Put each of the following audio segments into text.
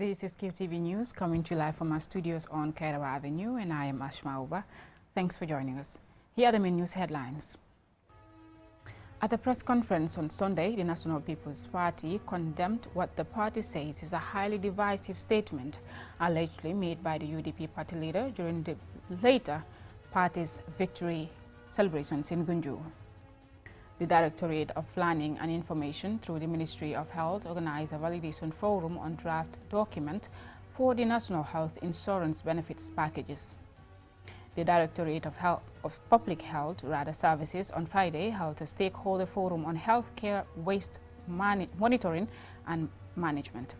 This is QTV News coming to you live from our studios on Kairawa Avenue, and I am Ashma Uba. Thanks for joining us. Here are the main news headlines. At the press conference on Sunday, the National People's Party condemned what the party says is a highly divisive statement allegedly made by the UDP party leader during the later party's victory celebrations in Gunjur. The Directorate of Planning and Information through the Ministry of Health organized a validation forum on draft document for the National Health Insurance Benefits Packages. The Directorate of Public Health Services on Friday held a stakeholder forum on healthcare waste monitoring and management.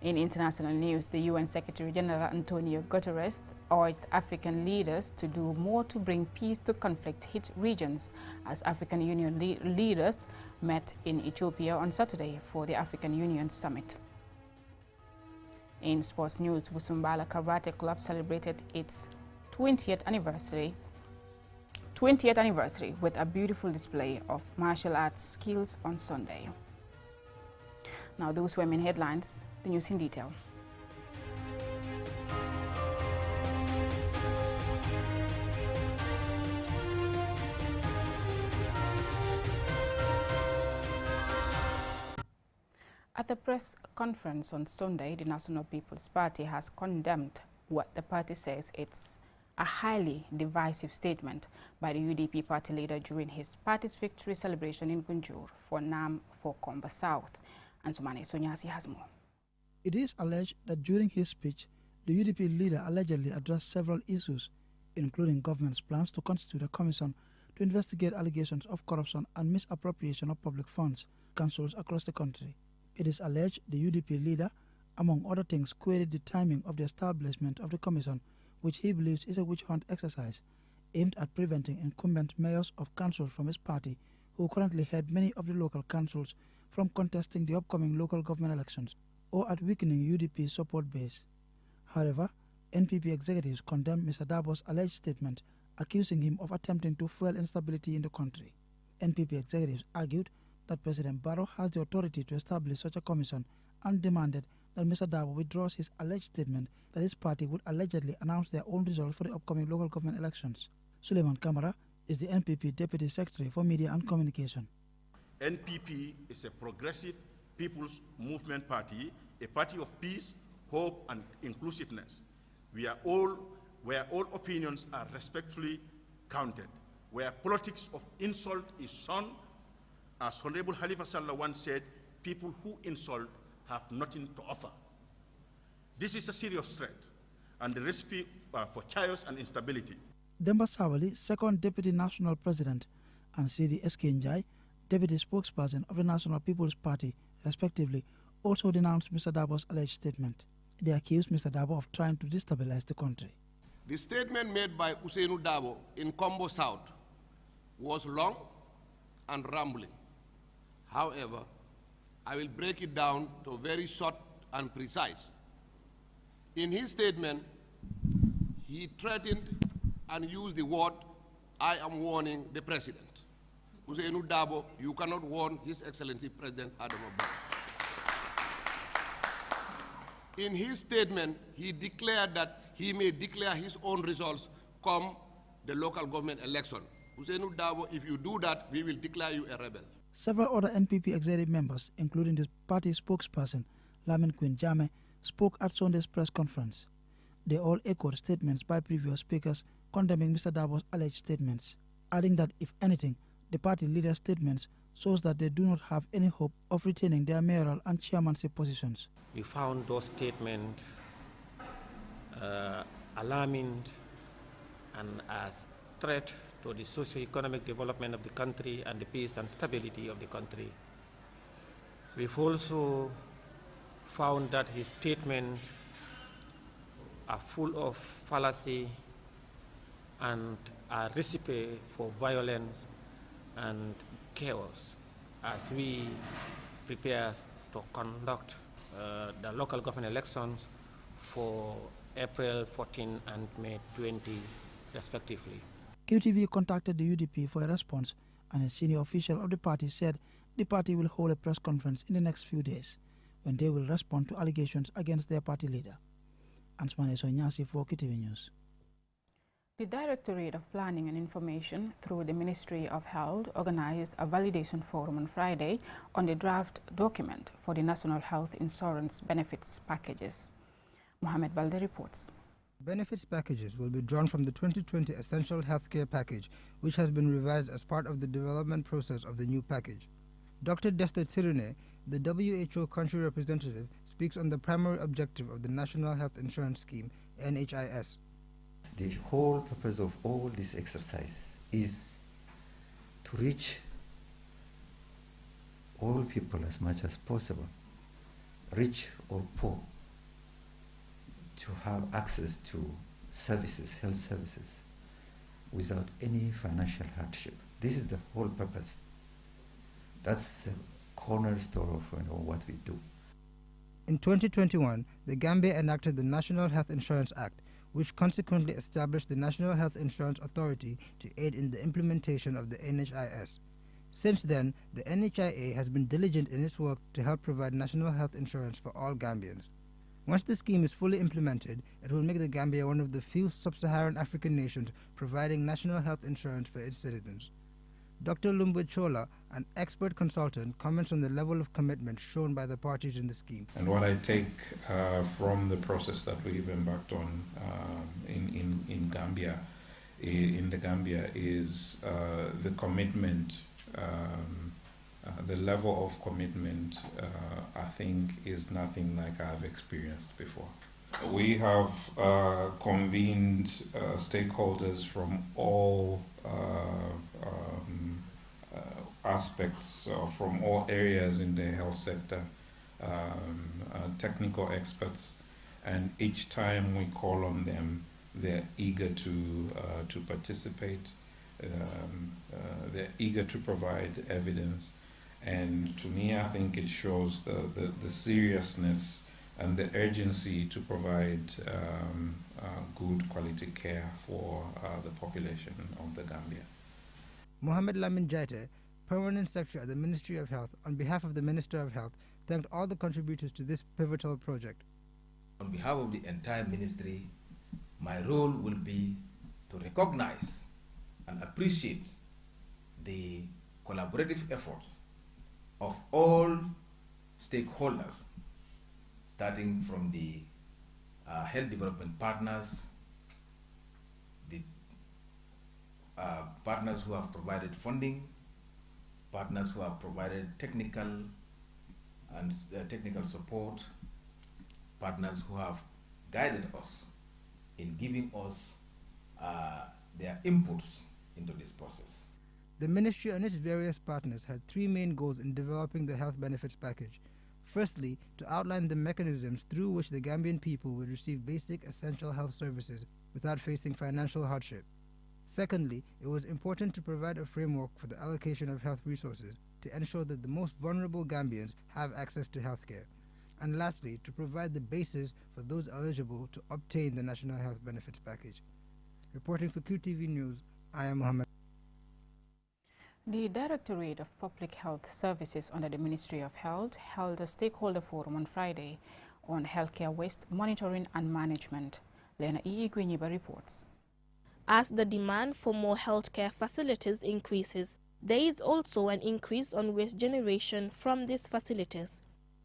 In international news, the UN Secretary General Antonio Guterres urged African leaders to do more to bring peace to conflict-hit regions as African Union leaders met in Ethiopia on Saturday for the African Union Summit. In sports news, Busumbala Karate Club celebrated its 20th anniversary with a beautiful display of martial arts skills on Sunday. Now, those were main headlines. The news in detail. At the press conference on Sunday, the National People's Party has condemned what the party says it's a highly divisive statement by the UDP party leader during his party's victory celebration in Gunjur for Nam for Komba South. And Sumane Sonyasi has more. It is alleged that during his speech, the UDP leader allegedly addressed several issues, including government's plans to constitute a commission to investigate allegations of corruption and misappropriation of public funds, councils across the country. It is alleged the UDP leader, among other things, queried the timing of the establishment of the commission, which he believes is a witch hunt exercise aimed at preventing incumbent mayors of councils from his party, who currently head many of the local councils, from contesting the upcoming local government elections, or at weakening UDP's support base. However, NPP executives condemned Mr. Darboe's alleged statement, accusing him of attempting to fuel instability in the country. NPP executives argued that President Barrow has the authority to establish such a commission and demanded that Mr. Darboe withdraws his alleged statement that his party would allegedly announce their own results for the upcoming local government elections. Suleiman Kamara is the NPP Deputy Secretary for Media and Communication. NPP is a progressive people's movement party, a party of peace, hope, and inclusiveness. Where all opinions are respectfully counted, where politics of insult is shunned. As Honorable Halifa Sallah once said, people who insult have nothing to offer. This is a serious threat and the recipe for chaos and instability. Demba Sawali, second Deputy National President, and Sidi Eskenjai, Deputy Spokesperson of the National People's Party, respectively, also denounced Mr. Darboe's alleged statement. They accused Mr. Darboe of trying to destabilize the country. The statement made by Ousainou Darboe in Kombo South was long and rambling. However, I will break it down to very short and precise. In his statement, he threatened and used the word, "I am warning the president." Ousainou Darboe, you cannot warn His Excellency President Adama Barrow. In his statement, he declared that he may declare his own results come the local government election. Ousainou Darboe, if you do that, we will declare you a rebel. Several other NPP executive members, including the party spokesperson, Lamin Queen Jame, spoke at Sunday's press conference. They all echoed statements by previous speakers condemning Mr. Darboe's alleged statements, adding that, if anything, the party leader's statements shows that they do not have any hope of retaining their mayoral and chairmanship positions. We found those statements alarming and as threat to the socio-economic development of the country and the peace and stability of the country. We've also found that his statements are full of fallacy and a recipe for violence and chaos as we prepare to conduct the local government elections for April 14 and May 20, respectively. QTV contacted the UDP for a response, and a senior official of the party said the party will hold a press conference in the next few days. when they will respond to allegations against their party leader. Ansmane Sonyasi for KTV News. The Directorate of Planning and Information through the Ministry of Health organized a validation forum on Friday on the draft document for the National Health Insurance Benefits Packages. Mohamed Balde reports. Benefits packages will be drawn from the 2020 Essential Healthcare Package, which has been revised as part of the development process of the new package. Dr. Desta Tirune, the WHO country representative, speaks on the primary objective of the National Health Insurance Scheme, NHIS. The whole purpose of all this exercise is to reach all people as much as possible, rich or poor, to have access to services, health services, without any financial hardship. This is the whole purpose. That's the cornerstone of what we do. In 2021, the Gambia enacted the National Health Insurance Act, which consequently established the National Health Insurance Authority to aid in the implementation of the NHIS. Since then, the NHIA has been diligent in its work to help provide national health insurance for all Gambians. Once the scheme is fully implemented, it will make the Gambia one of the few sub-Saharan African nations providing national health insurance for its citizens. Dr. Lumbu Chola, an expert consultant, comments on the level of commitment shown by the parties in the scheme. And what I take from the process that we've embarked on in Gambia, is the commitment, the level of commitment, I think, is nothing like I've experienced before. We have convened stakeholders from all aspects, from all areas in the health sector, technical experts, and each time we call on them, they're eager to participate. They're eager to provide evidence, and to me, I think it shows the seriousness and the urgency to provide good quality care for the population of the Gambia. Mohamed Lamin Jaite, Permanent Secretary at the Ministry of Health, on behalf of the Minister of Health, thanked all the contributors to this pivotal project. On behalf of the entire ministry, my role will be to recognize and appreciate the collaborative efforts of all stakeholders, starting from the health development partners, the partners who have provided funding, partners who have provided technical and technical support, partners who have guided us in giving us their inputs into this process. The ministry and its various partners had three main goals in developing the health benefits package. Firstly, to outline the mechanisms through which the Gambian people will receive basic essential health services without facing financial hardship. Secondly, it was important to provide a framework for the allocation of health resources to ensure that the most vulnerable Gambians have access to health care. And lastly, to provide the basis for those eligible to obtain the National Health Benefits Package. Reporting for QTV News, I am Mohammed. The Directorate of Public Health Services under the Ministry of Health held a stakeholder forum on Friday on healthcare waste monitoring and management. Lena E. Gwinyiba reports. As the demand for more healthcare facilities increases, there is also an increase on waste generation from these facilities.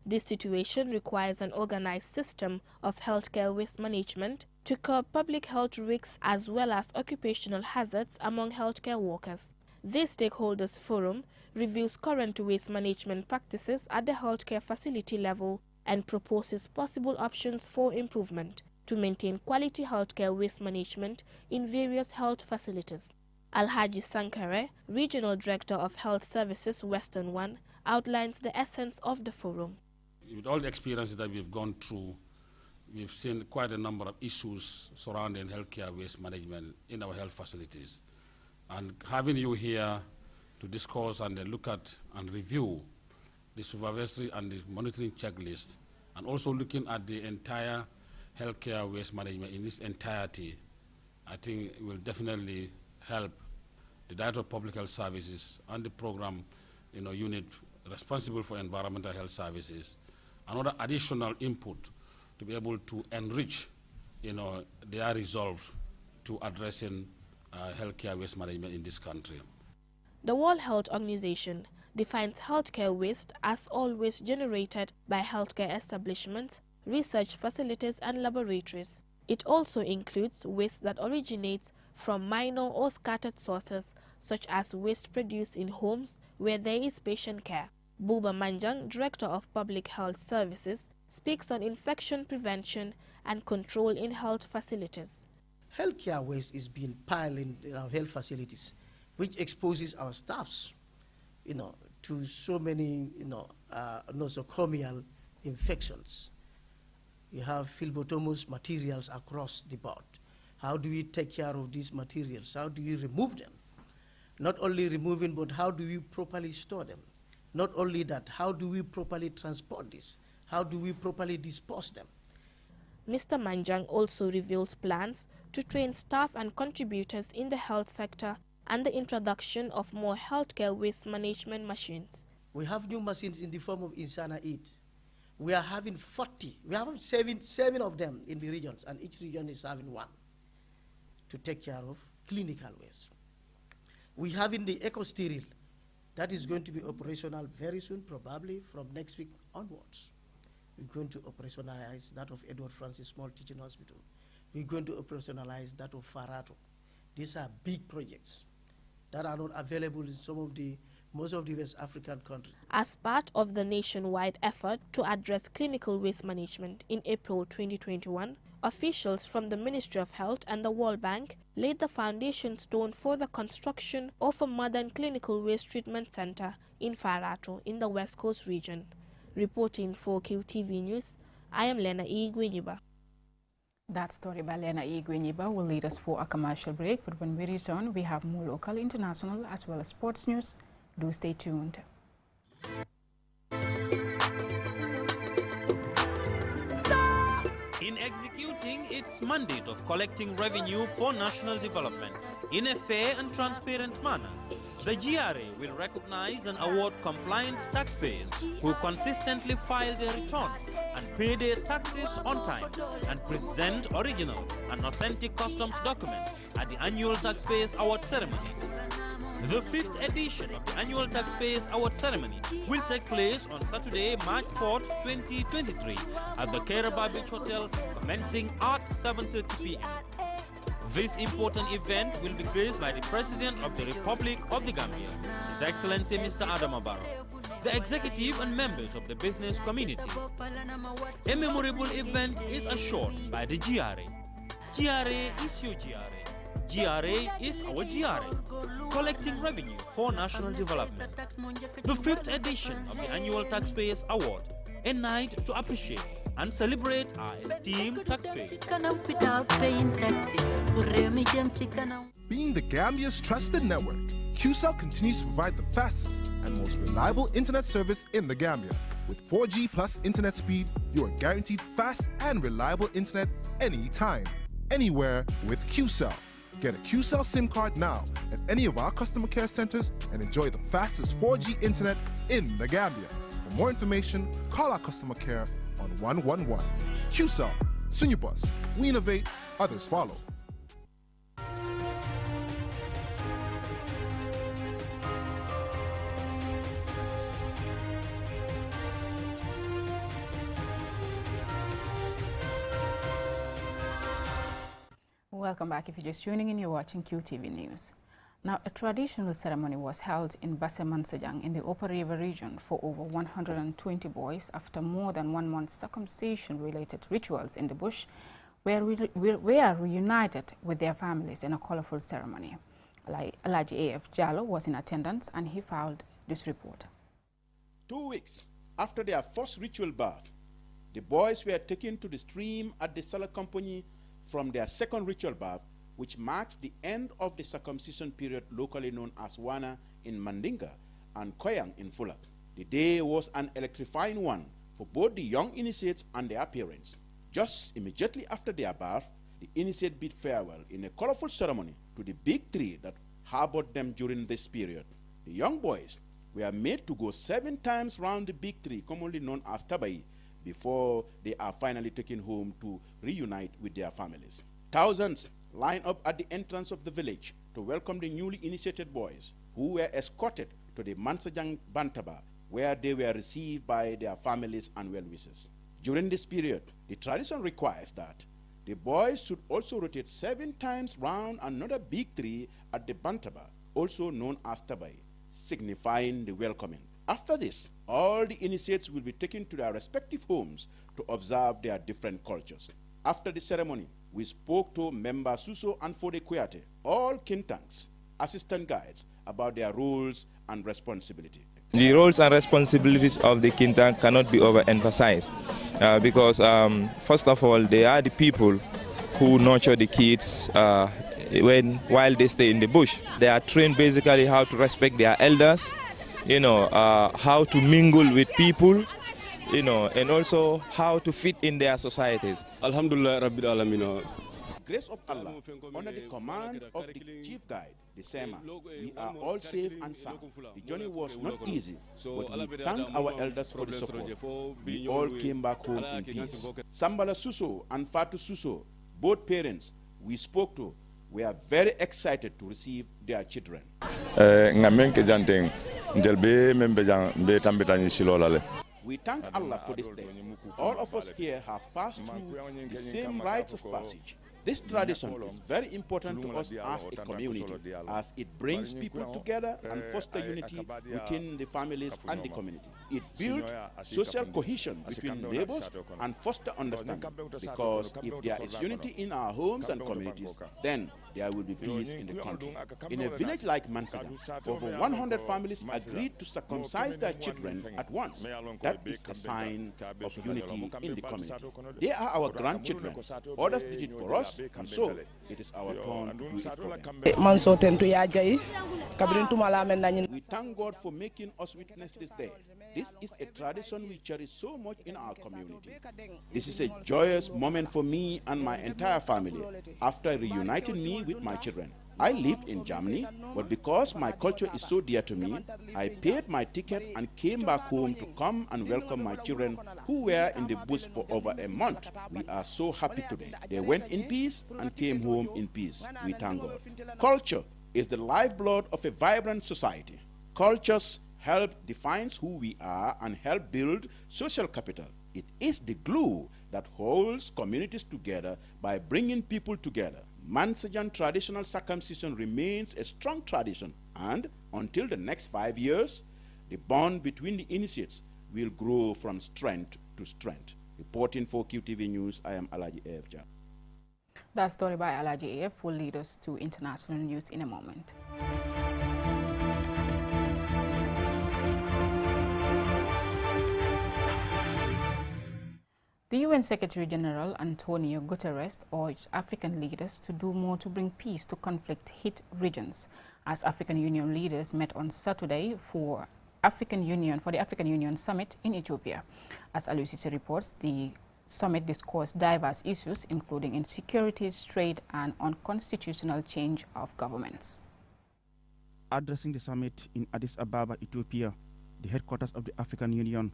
This situation requires an organized system of healthcare waste management to curb public health risks as well as occupational hazards among healthcare workers. This stakeholders forum reviews current waste management practices at the healthcare facility level and proposes possible options for improvement to maintain quality healthcare waste management in various health facilities. Alhaji Sankare, Regional Director of Health Services Western One, outlines the essence of the forum. With all the experiences that we've gone through, we've seen quite a number of issues surrounding healthcare waste management in our health facilities. And having you here to discuss and look at and review the supervisory and the monitoring checklist, and also looking at the entire healthcare waste management in its entirety, I think it will definitely help the Director of Public Health Services and the program unit responsible for environmental health services another additional input to be able to enrich, their resolve to addressing healthcare waste management in this country. The World Health Organization defines healthcare waste as all waste generated by healthcare establishments, research facilities and laboratories. It also includes waste that originates from minor or scattered sources, such as waste produced in homes where there is patient care. Buba Manjang, Director of Public Health Services, speaks on infection prevention and control in health facilities. Healthcare waste is being piled in our health facilities, which exposes our staffs, to so many, nosocomial infections. We have phlebotomous materials across the board. How do we take care of these materials? How do we remove them? Not only removing, but how do we properly store them? Not only that, how do we properly transport this? How do we properly dispose them? Mr. Manjang also reveals plans to train staff and contributors in the health sector and the introduction of more healthcare waste management machines. We have new machines in the form of Insana 8. We are having 40. We have seven of them in the regions, and each region is having one to take care of clinical waste. We have in the EcoSteril that is going to be operational very soon, probably from next week onwards. We're going to operationalize that of Edward Francis Small Teaching Hospital. We're going to operationalize that of Farato. These are big projects that are not available in most of the West African countries. As part of the nationwide effort to address clinical waste management in April 2021, officials from the Ministry of Health and the World Bank laid the foundation stone for the construction of a modern clinical waste treatment center in Farato in the West Coast region. Reporting for QTV News, I am Lena E. Gwinyiba. That story by Lena E. Gwinyiba will lead us for a commercial break, but when we return, we have more local, international, as well as sports news. Do stay tuned. In executing its mandate of collecting revenue for national development in a fair and transparent manner, the GRA will recognize and award compliant taxpayers who consistently file their returns and pay their taxes on time and present original and authentic customs documents at the annual Taxpayers Award Ceremony. The 5th edition of the annual Taxpayers Award Ceremony will take place on Saturday, March 4th, 2023 at the Kairaba Beach Hotel, commencing at 7:30 p.m. This important event will be graced by the President of the Republic of the Gambia, His Excellency Mr. Adama Barrow, the executive and members of the business community. A memorable event is assured by the GRA. GRA is your GRA. GRA is our GRA, collecting revenue for national development. The 5th edition of the annual Taxpayers Award, a night to appreciate and celebrate our esteemed taxpayers. Being the Gambia's trusted network, QCell continues to provide the fastest and most reliable internet service in the Gambia. With 4G plus internet speed, you are guaranteed fast and reliable internet anytime, anywhere with QCell. Get a QCell SIM card now at any of our customer care centers and enjoy the fastest 4G internet in the Gambia. For more information, call our customer care on 111. QCell, Sunyubus, we innovate, others follow. Welcome back. If you're just tuning in, you're watching QTV News. Now, a traditional ceremony was held in Basemansajang in the Upper River region for over 120 boys after more than 1 month circumcision-related rituals in the bush were reunited with their families in a colorful ceremony. Alaji A.F. Jallo was in attendance and he filed this report. 2 weeks after their first ritual bath, the boys were taken to the stream at the Salah Company from their second ritual bath, which marks the end of the circumcision period locally known as Wana in Mandinga and Koyang in Fulak. The day was an electrifying one for both the young initiates and their parents. Just immediately after their bath, the initiate bid farewell in a colorful ceremony to the big tree that harbored them during this period. The young boys were made to go 7 times round the big tree, commonly known as Tabai, before they are finally taken home to reunite with their families. Thousands line up at the entrance of the village to welcome the newly initiated boys who were escorted to the Mansajang Bantaba, where they were received by their families and well-wishers. During this period, the tradition requires that the boys should also rotate 7 times round another big tree at the Bantaba, also known as Tabai, signifying the welcoming. After this, all the initiates will be taken to their respective homes to observe their different cultures. After the ceremony, we spoke to Member Suso and Fode Kuyate, all Kintangs, assistant guides, about their roles and responsibility. The roles and responsibilities of the Kintang cannot be overemphasized because, first of all, they are the people who nurture the kids while they stay in the bush. They are trained basically how to respect their elders, how to mingle with people, and also how to fit in their societies. Alhamdulillah Rabbil Alamin. Grace of Allah, under the command of the chief guide, the Sema, we are all safe and sound. The journey was not easy, but we thank our elders for the support. We all came back home in peace. Sambala Suso and Fatu Suso, both parents we spoke to, were very excited to receive their children. We thank Allah for this day. All of us here have passed through the same rites of passage. This tradition is very important to us as a community, as it brings people together and fosters unity within the families and the community. It builds social cohesion between neighbors and fosters understanding, because if there is unity in our homes and communities, then there will be peace in the country. In a village like Mansaga, over 100 families agreed to circumcise their children at once. That is a sign of unity in the community. They are our grandchildren. Others did it for us, and so it is our turn to do it for them. We thank God for making us witness this day. This is a tradition we cherish so much in our community. This is a joyous moment for me and my entire family after reuniting me with my children. I lived in Germany, but because my culture is so dear to me, I paid my ticket and came back home to come and welcome my children who were in the bush for over a month. We are so happy today. They went in peace and came home in peace. We thank God. Culture is the lifeblood of a vibrant society. Cultures help define who we are and help build social capital. It is the glue that holds communities together by bringing people together. Mansajan traditional circumcision remains a strong tradition, and until the next 5 years, the bond between the initiates will grow from strength to strength. Reporting for QTV News, I am Alaji A.F. Jah. That story by Alaji A.F. will lead us to international news in a moment. The UN Secretary-General Antonio Guterres urged African leaders to do more to bring peace to conflict-hit regions, as African Union leaders met on Saturday for the African Union Summit in Ethiopia. As Alusisi reports, the summit discussed diverse issues, including insecurities, trade, and unconstitutional change of governments. Addressing the summit in Addis Ababa, Ethiopia, the headquarters of the African Union,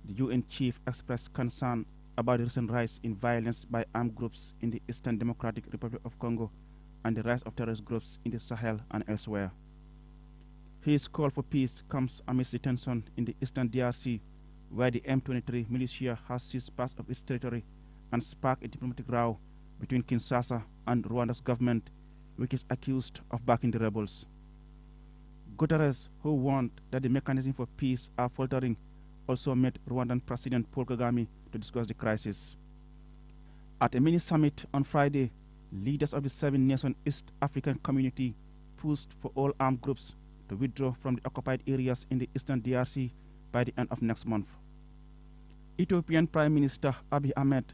the UN chief expressed concern about the recent rise in violence by armed groups in the Eastern Democratic Republic of Congo and the rise of terrorist groups in the Sahel and elsewhere. His call for peace comes amidst the tension in the Eastern DRC, where the M23 militia has seized parts of its territory and sparked a diplomatic row between Kinshasa and Rwanda's government, which is accused of backing the rebels. Guterres, who warned that the mechanisms for peace are faltering, also met Rwandan President Paul Kagame to discuss the crisis. At a mini-summit on Friday, leaders of the 7-nation East African community pushed for all armed groups to withdraw from the occupied areas in the Eastern DRC by the end of next month. Ethiopian Prime Minister Abiy Ahmed,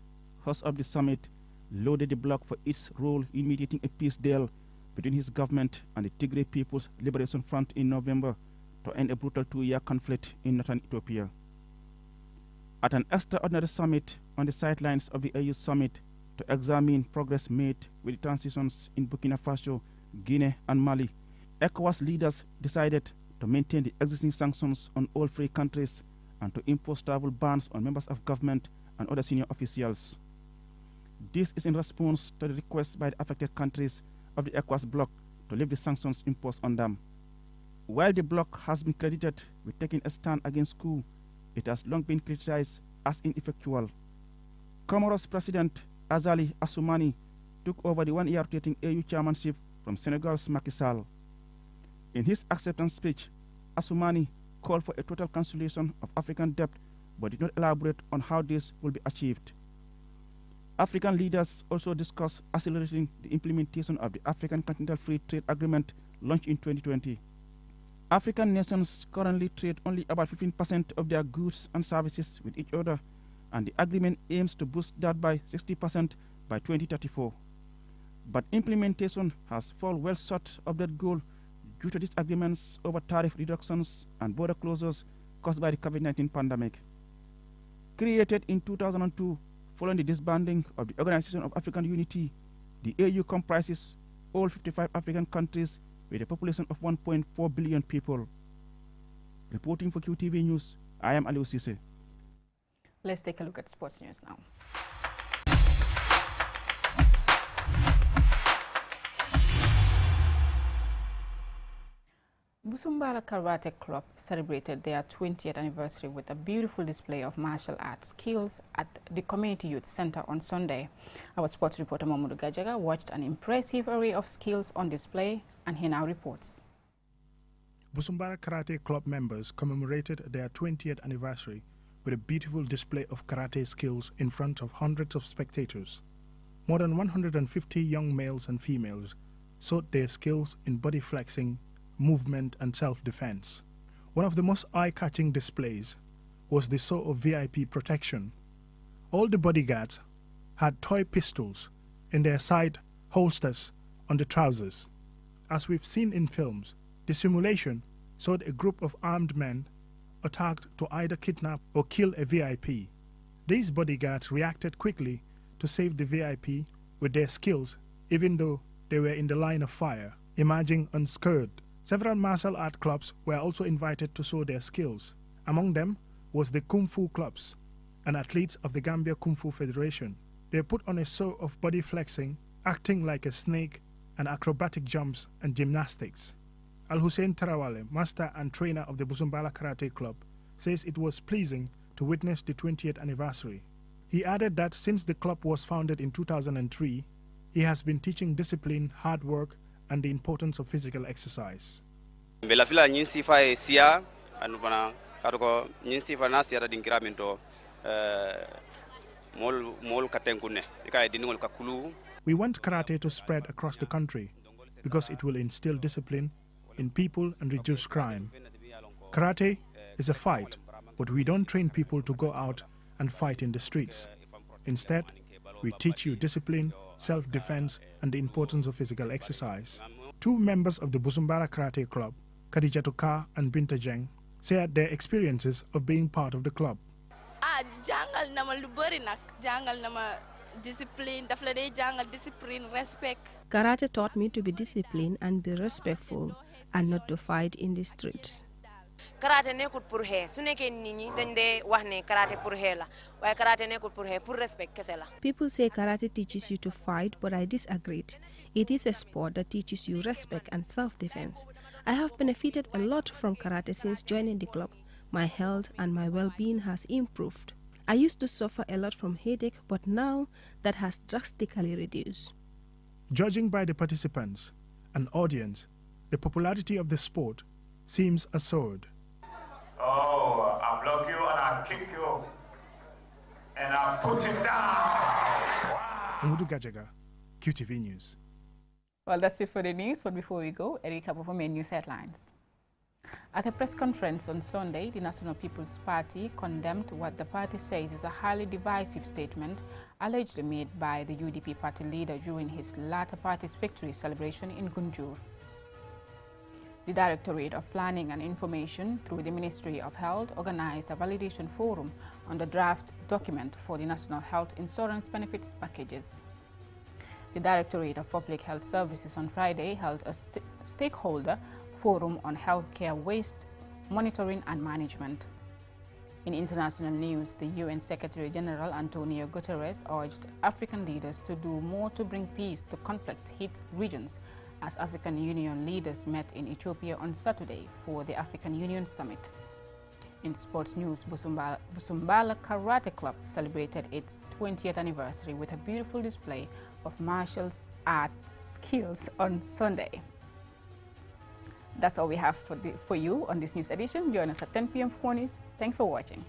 host of the summit, lauded the bloc for its role in mediating a peace deal between his government and the Tigray People's Liberation Front in November to end a brutal 2-year conflict in northern Ethiopia. At an extraordinary summit on the sidelines of the AU summit to examine progress made with the transitions in Burkina Faso, Guinea, and Mali, ECOWAS leaders decided to maintain the existing sanctions on all 3 countries and to impose travel bans on members of government and other senior officials. This is in response to the request by the affected countries of the ECOWAS bloc to lift the sanctions imposed on them. While the bloc has been credited with taking a stand against coup, it has long been criticized as ineffectual. Comoros President Azali Assoumani took over the one-year rotating AU chairmanship from Senegal's Macky Sall. In his acceptance speech, Assoumani called for a total cancellation of African debt but did not elaborate on how this will be achieved. African leaders also discussed accelerating the implementation of the African Continental Free Trade Agreement launched in 2020. African nations currently trade only about 15% of their goods and services with each other, and the agreement aims to boost that by 60% by 2034. But implementation has fallen well short of that goal due to disagreements over tariff reductions and border closures caused by the COVID-19 pandemic. Created in 2002 following the disbanding of the Organization of African Unity, the AU comprises all 55 African countries with a population of 1.4 billion people. Reporting for QTV News, I am Aliou Cissé. Let's take a look at sports news now. Busumbala Karate Club celebrated their 20th anniversary with a beautiful display of martial arts skills at the Community Youth Center on Sunday. Our sports reporter Mamadou Gajaga watched an impressive array of skills on display, and he now reports. Busumbala Karate Club members commemorated their 20th anniversary with a beautiful display of karate skills in front of hundreds of spectators. More than 150 young males and females showed their skills in body flexing, movement and self-defense. One of the most eye-catching displays was the show of VIP protection. All the bodyguards had toy pistols in their side holsters on the trousers. As we've seen in films, the simulation showed a group of armed men attacked to either kidnap or kill a VIP. These bodyguards reacted quickly to save the VIP with their skills, even though they were in the line of fire, emerging unscathed. Several martial art clubs were also invited to show their skills. Among them was the Kung Fu clubs and athletes of the Gambia Kung Fu Federation. They put on a show of body flexing, acting like a snake, and acrobatic jumps and gymnastics. Al-Hussein Tarawale, master and trainer of the Busumbala Karate Club, says it was pleasing to witness the 20th anniversary. He added that since the club was founded in 2003, he has been teaching discipline, hard work, and the importance of physical exercise. Belafila nyinsi fa sia anubana karuko nyinsi fa nasi ara dinkiramento mol katenkune ika diningol kakulu. We want karate to spread across the country because it will instill discipline in people and reduce crime. Karate is a fight, but we don't train people to go out and fight in the streets. Instead, we teach you discipline, self-defense, and the importance of physical exercise. Two members of the Busumbala Karate Club, Khadijatu Ka and Binta Jeng, shared their experiences of being part of the club. Jangal nama lu bari nak, jangal nama discipline, dafla day jangal discipline, respect. Karate taught me to be disciplined and be respectful and not to fight in the streets. Karate nekut pour he su nekkee nit ñi dañ dé wax né karate pour he la waye karate nekut pour he pour respect kese la. People say karate teaches you to fight, but I disagreed. It is a sport that teaches you respect and self-defense. I have benefited a lot from karate since joining the club. My health and my well-being has improved. I used to suffer a lot from headache, but now that has drastically reduced. Judging by the participants and audience, the popularity of the sport seems assured. Oh, I block you and I kick you and I put you down. Umudu Gajaga, QTV News. Well, that's it for the news, but before we go, a recap of our main news headlines. At a press conference on Sunday, the National People's Party condemned what the party says is a highly divisive statement allegedly made by the UDP party leader during his latter party's victory celebration in Gunjur. The Directorate of Planning and Information through the Ministry of Health organized a validation forum on the draft document for the National Health Insurance Benefits Packages. The Directorate of Public Health Services on Friday held a stakeholder forum on healthcare waste monitoring and management. In international news, the UN Secretary General Antonio Guterres urged African leaders to do more to bring peace to conflict-hit regions as African Union leaders met in Ethiopia on Saturday for the African Union Summit. In sports news, Busumbala Karate Club celebrated its 20th anniversary with a beautiful display of martial art skills on Sunday. That's all we have for you on this news edition. Join us at 10 p.m. for more news. Thanks for watching.